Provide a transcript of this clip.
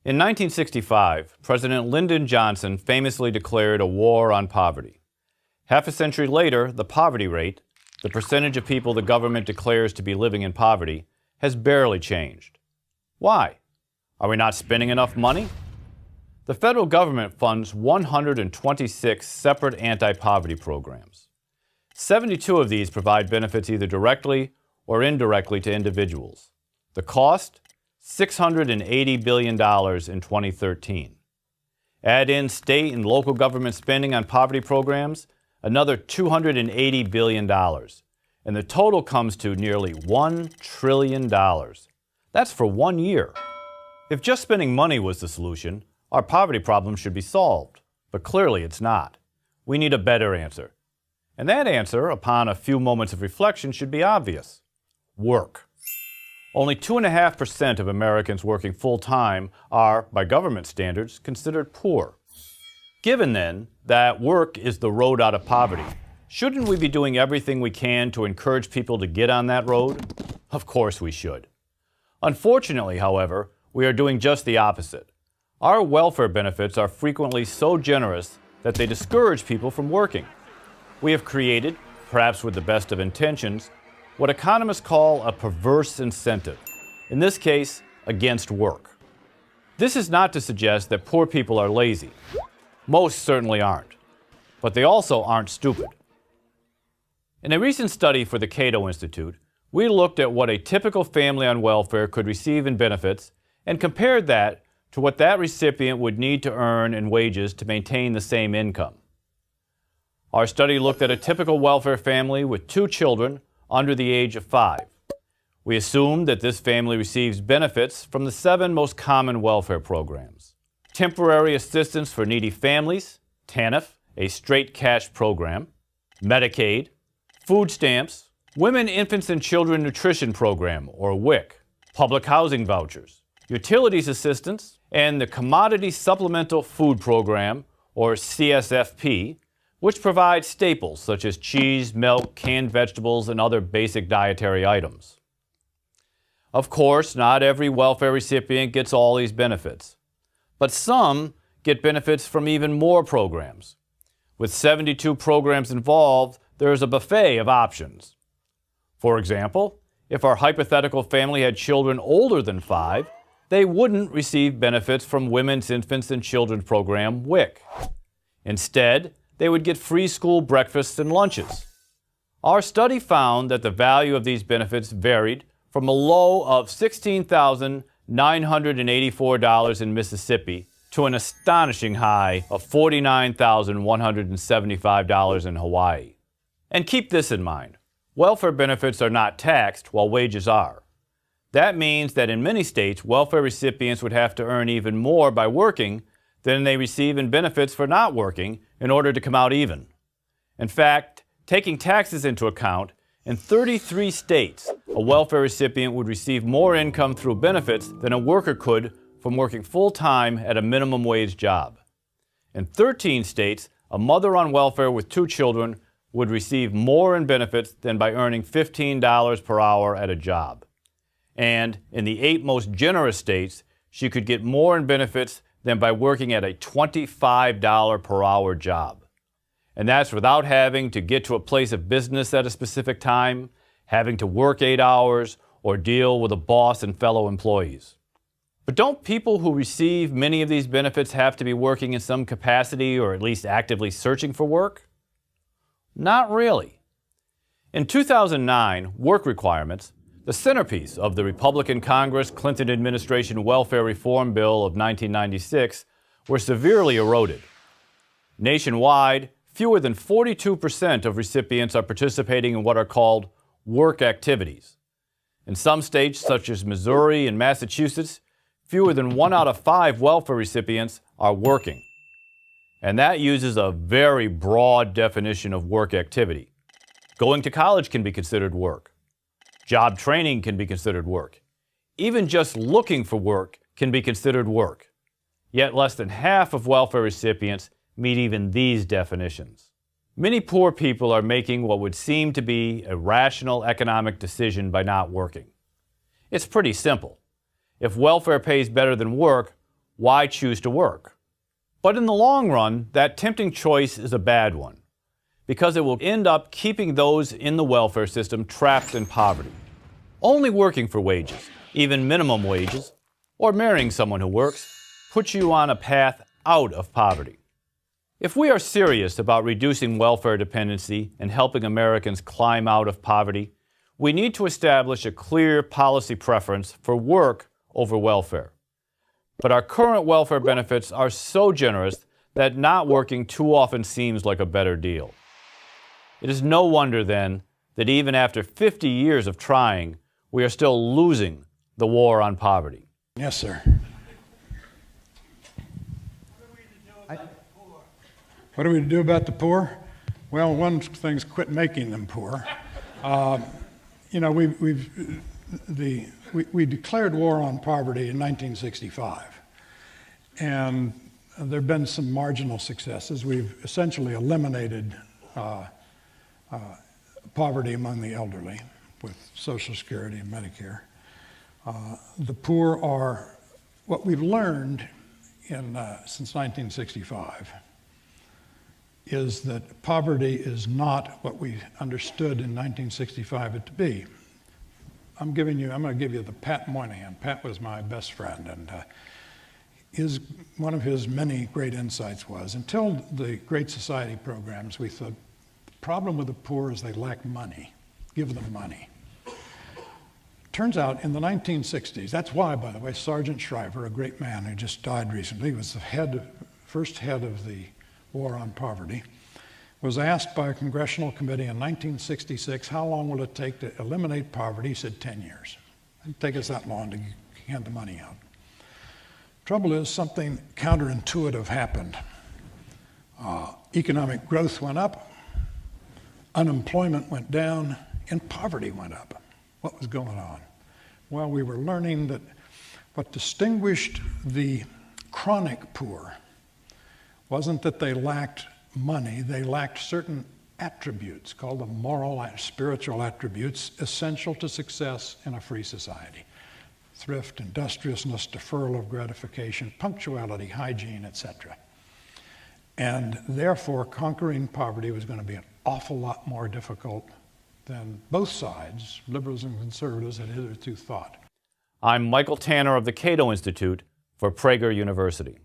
In 1965, President Lyndon Johnson famously declared a war on poverty. Half a century later, the poverty rate, the percentage of people the government declares to be living in poverty, has barely changed. Why? Are we not spending enough money? The federal government funds 126 separate anti-poverty programs. 72 of these provide benefits either directly or indirectly to individuals. The cost? $680 billion in 2013. Add in state and local government spending on poverty programs, another $280 billion, and the total comes to nearly $1 trillion. That's for 1 year. If just spending money was the solution, our poverty problem should be solved. But clearly it's not. We need a better answer. And that answer, upon a few moments of reflection, should be obvious. Work. Only 2.5% of Americans working full-time are, by government standards, considered poor. Given, then, that work is the road out of poverty, shouldn't we be doing everything we can to encourage people to get on that road? Of course we should. Unfortunately, however, we are doing just the opposite. Our welfare benefits are frequently so generous that they discourage people from working. We have created, perhaps with the best of intentions, what economists call a perverse incentive, in this case, against work. This is not to suggest that poor people are lazy. Most certainly aren't. But they also aren't stupid. In a recent study for the Cato Institute, we looked at what a typical family on welfare could receive in benefits and compared that to what that recipient would need to earn in wages to maintain the same income. Our study looked at a typical welfare family with 2 children under the age of 5. We assumed that this family receives benefits from the 7 most common welfare programs. Temporary Assistance for Needy Families, TANF, a straight cash program, Medicaid, food stamps, Women, Infants, and Children Nutrition Program, or WIC, public housing vouchers, utilities assistance, and the Commodity Supplemental Food Program, or CSFP, which provides staples such as cheese, milk, canned vegetables, and other basic dietary items. Of course, not every welfare recipient gets all these benefits, but some get benefits from even more programs. With 72 programs involved, there is a buffet of options. For example, if our hypothetical family had children older than 5, they wouldn't receive benefits from Women's, Infants, and Children Program, WIC. Instead, they would get free school breakfasts and lunches. Our study found that the value of these benefits varied from a low of $16,984 in Mississippi to an astonishing high of $49,175 in Hawaii. And keep this in mind. Welfare benefits are not taxed while wages are. That means that in many states, welfare recipients would have to earn even more by working than they receive in benefits for not working in order to come out even. In fact, taking taxes into account, in 33 states, a welfare recipient would receive more income through benefits than a worker could from working full-time at a minimum wage job. In 13 states, a mother on welfare with 2 children would receive more in benefits than by earning $15 per hour at a job. And in the 8 most generous states, she could get more in benefits than by working at a $25 per hour job. And that's without having to get to a place of business at a specific time, having to work 8 hours, or deal with a boss and fellow employees. But don't people who receive many of these benefits have to be working in some capacity or at least actively searching for work? Not really. In 2009, work requirements, the centerpiece of the Republican Congress Clinton administration welfare reform bill of 1996, were severely eroded. Nationwide, fewer than 42% of recipients are participating in what are called work activities. In some states, such as Missouri and Massachusetts, fewer than 1 out of 5 welfare recipients are working. And that uses a very broad definition of work activity. Going to college can be considered work. Job training can be considered work. Even just looking for work can be considered work. Yet less than half of welfare recipients meet even these definitions. Many poor people are making what would seem to be a rational economic decision by not working. It's pretty simple. If welfare pays better than work, why choose to work? But in the long run, that tempting choice is a bad one, because it will end up keeping those in the welfare system trapped in poverty. Only working for wages, even minimum wages, or marrying someone who works, puts you on a path out of poverty. If we are serious about reducing welfare dependency and helping Americans climb out of poverty, we need to establish a clear policy preference for work over welfare. But our current welfare benefits are so generous that not working too often seems like a better deal. It is no wonder, then, that even after 50 years of trying, we are still losing the war on poverty. Yes, sir. What are we to do about the poor? Well, one thing's quit making them poor. You know, we declared war on poverty in 1965, and there have been some marginal successes. We've essentially eliminated poverty among the elderly with Social Security and Medicare. The poor are, what we've learned since 1965 is that poverty is not what we understood in 1965 it to be. I'm going to give you the Pat Moynihan. Pat was my best friend, and one of his many great insights was, until the Great Society programs, we thought the problem with the poor is they lack money. Give them money. Turns out in the 1960s, that's why, by the way, Sergeant Shriver, a great man who just died recently, was the first head of the war on poverty, was asked by a congressional committee in 1966, how long will it take to eliminate poverty? He said 10 years. It'd take us that long to hand the money out. Trouble is, something counterintuitive happened. Economic growth went up, unemployment went down, and poverty went up. What was going on? Well, we were learning that what distinguished the chronic poor wasn't that they lacked money, they lacked certain attributes called the moral, spiritual attributes essential to success in a free society. Thrift, industriousness, deferral of gratification, punctuality, hygiene, etc. And therefore, conquering poverty was going to be an awful lot more difficult than both sides, liberals and conservatives, had hitherto thought. I'm Michael Tanner of the Cato Institute for Prager University.